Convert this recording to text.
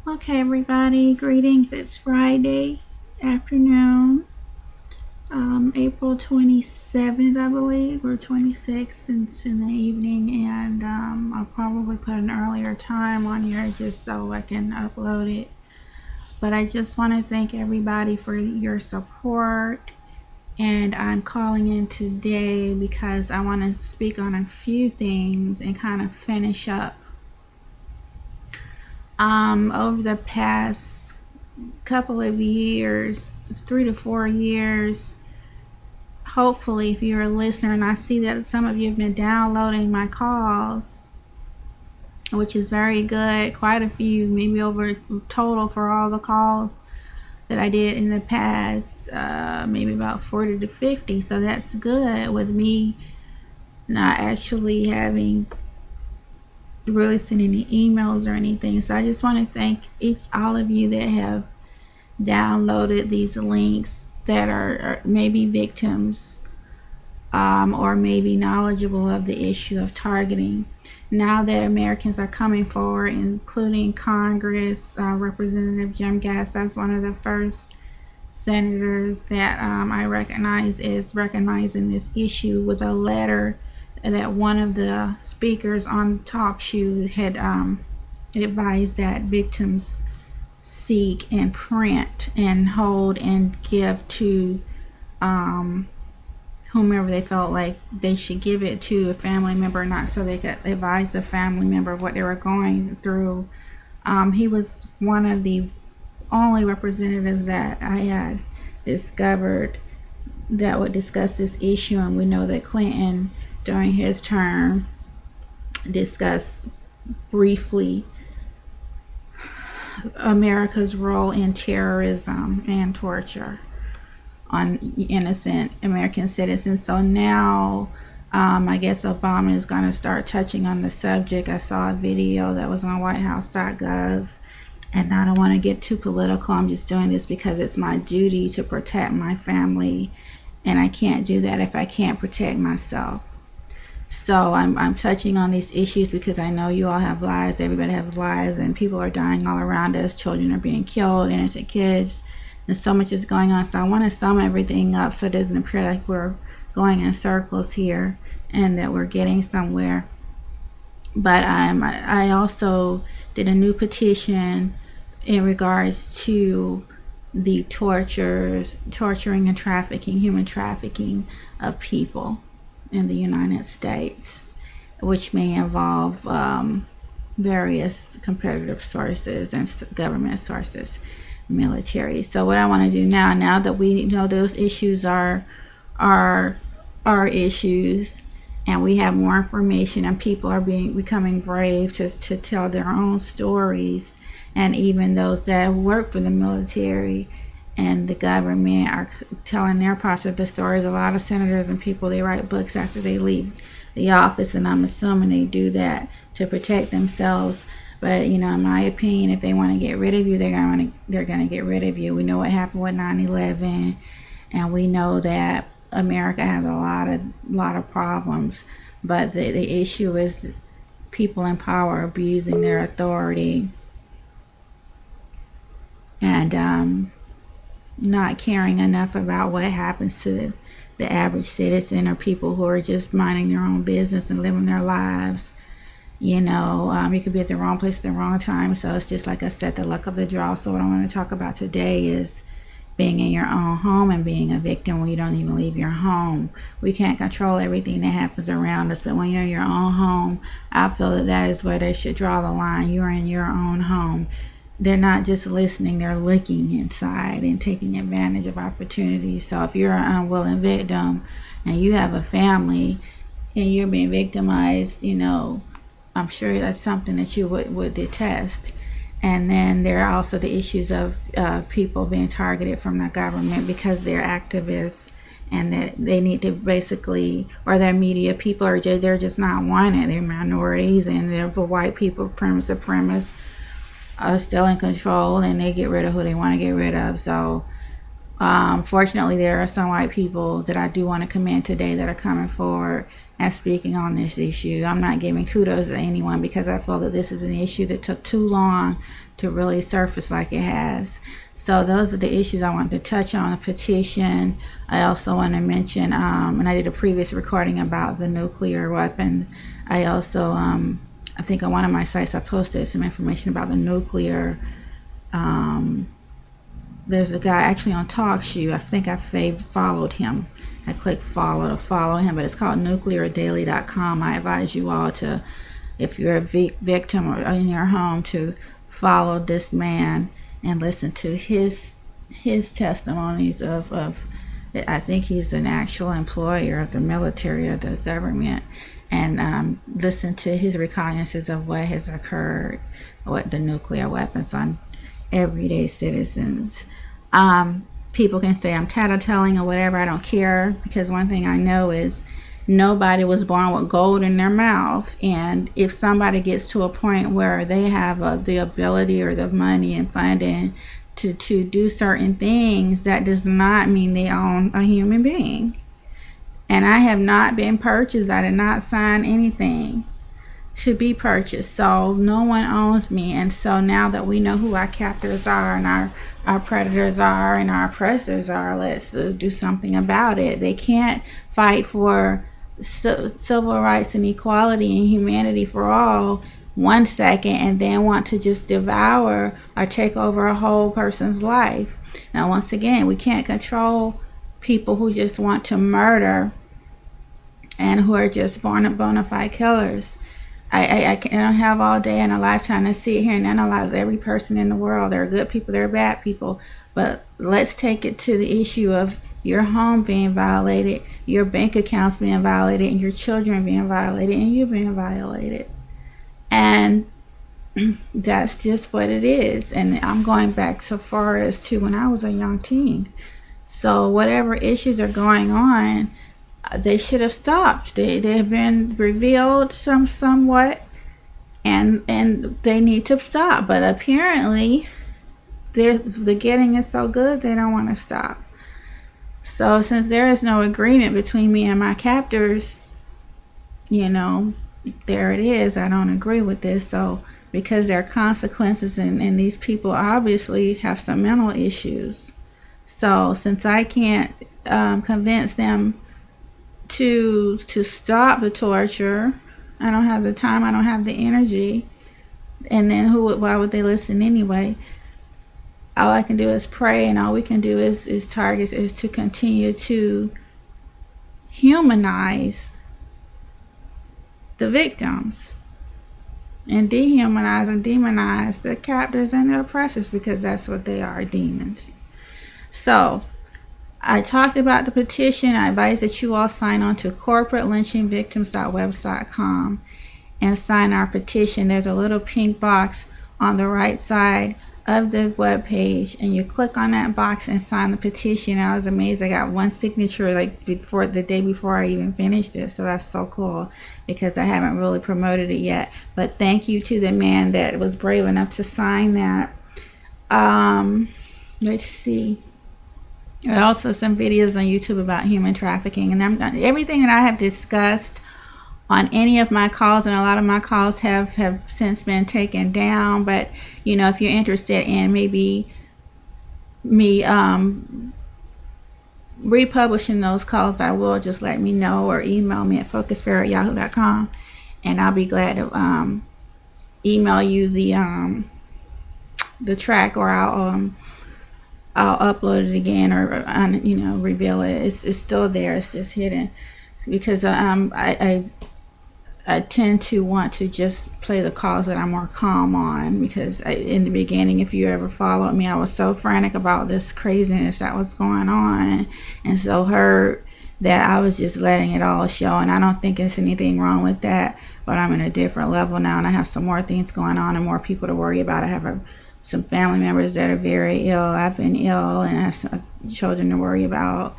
Okay, everybody, greetings. It's Friday afternoon, April 27th, I believe, or 26th. It's in the evening, and I'll probably put an earlier time on here just so I can upload it. But I just want to thank everybody for your support, and I'm calling in today because I want to speak on a few things and kind of finish up. Over the past couple of years, 3 to 4 years, hopefully, if you're a listener, and I see that some of you have been downloading my calls, which is very good, quite a few, maybe over total for all the calls that I did in the past, maybe about 40 to 50. So that's good with me not actually having really sent any emails or anything. So I just want to thank all of you that have downloaded these links that are maybe victims, or maybe knowledgeable of the issue of targeting. Now that Americans are coming forward, including Congress, Representative Jim Gass, that's one of the first senators that I recognize is recognizing this issue with a letter that one of the speakers on talk show had advised that victims seek and print and hold and give to whomever they felt like they should give it to, a family member or not, so they could advise the family member of what they were going through. He was one of the only representatives that I had discovered that would discuss this issue, and we know that Clinton, during his term, discussed briefly America's role in terrorism and torture on innocent American citizens. So now I guess Obama is going to start touching on the subject. I saw a video that was on whitehouse.gov, and I don't want to get too political. I'm just doing this because it's my duty to protect my family, and I can't do that if I can't protect myself. So I'm touching on these issues because I know you all have lives, everybody has lives, and people are dying all around us. Children are being killed, innocent kids, and so much is going on. So I want to sum everything up so it doesn't appear like we're going in circles here and that we're getting somewhere. But I also did a new petition in regards to the torturing and trafficking, human trafficking of people in the United States, which may involve various competitive sources and government sources, military. So what I want to do now that we know those issues are issues, and we have more information, and people are becoming brave to tell their own stories, and even those that work for the military and the government are telling their parts of the stories. A lot of senators and people, they write books after they leave the office, and I'm assuming they do that to protect themselves. But in my opinion, if they want to get rid of you, they're going to get rid of you. We know what happened with 9/11, and we know that America has a lot of problems. But the issue is people in power abusing their authority and not caring enough about what happens to the average citizen or people who are just minding their own business and living their lives. You could be at the wrong place at the wrong time. So it's just like I said, the luck of the draw. So what I want to talk about today is being in your own home and being a victim when you don't even leave your home. We can't control everything that happens around us, but when you're in your own home, I feel that is where they should draw the line. You're in your own home. They're not just listening, they're looking inside and taking advantage of opportunities. So if you're an unwilling victim and you have a family and you're being victimized, I'm sure that's something that you would detest. And then there are also the issues of people being targeted from the government because they're activists, and that they need to basically, or their media people they're just not wanted. They're minorities, and they're the white people, supremacists, are still in control, and they get rid of who they want to get rid of. So fortunately, there are some white people that I do want to commend today that are coming forward and speaking on this issue. I'm not giving kudos to anyone because I feel that this is an issue that took too long to really surface like it has. So those are the issues I wanted to touch on. The petition. I also want to mention, and I did a previous recording about the nuclear weapon. I also, I think on one of my sites I posted some information about the nuclear. There's a guy actually on TalkShoe. I think I followed him. I clicked follow to follow him, but it's called nucleardaily.com. I advise you all to, if you're a victim or in your home, to follow this man and listen to his testimonies of I think he's an actual employer of the military or the government, and listen to his recognizances of what has occurred with the nuclear weapons on everyday citizens. People can say I'm tattletelling or whatever. I don't care, because one thing I know is nobody was born with gold in their mouth. And if somebody gets to a point where they have the ability or the money and funding to do certain things, that does not mean they own a human being. And I have not been purchased. I did not sign anything to be purchased. So no one owns me. And so now that we know who our captors are and our predators are and our oppressors are, let's do something about it. They can't fight for civil rights and equality and humanity for all 1 second and then want to just devour or take over a whole person's life. Now, once again, we can't control people who just want to murder and who are just bona fide killers. I don't have all day and a lifetime to sit here and analyze every person in the world. There are good people, there are bad people, but let's take it to the issue of your home being violated, your bank accounts being violated, and your children being violated, and you being violated. And that's just what it is. And I'm going back so far as to when I was a young teen. So whatever issues are going on, they should have stopped. They have been revealed somewhat, and they need to stop. But apparently, the getting is so good they don't want to stop. So since there is no agreement between me and my captors, there it is. I don't agree with this. So because there are consequences, and these people obviously have some mental issues. So since I can't convince them to stop the torture, I don't have the time, I don't have the energy, and then why would they listen anyway? All I can do is pray, and all we can do is to continue to humanize the victims and dehumanize and demonize the captors and the oppressors, because that's what they are, demons. So I talked about the petition. I advise that you all sign on to corporatelynchingvictims.website.com and sign our petition. There's a little pink box on the right side of the web page, and you click on that box and sign the petition. I was amazed. I got one signature the day before I even finished it. So that's so cool, because I haven't really promoted it yet. But thank you to the man that was brave enough to sign that. Let's see. There are also some videos on YouTube about human trafficking, and everything that I have discussed on any of my calls, and a lot of my calls have since been taken down. But if you're interested in maybe me republishing those calls, I will. Just let me know or email me at focusfair@yahoo.com, and I'll be glad to email you the track, or I'll upload it again, or reveal it. It's still there. It's just hidden, because I tend to want to just play the calls that I'm more calm on, because in the beginning, if you ever followed me, I was so frantic about this craziness that was going on, and so hurt that I was just letting it all show. And I don't think there's anything wrong with that, but I'm in a different level now, and I have some more things going on and more people to worry about. I have some family members that are very ill. I've been ill, and I have some children to worry about.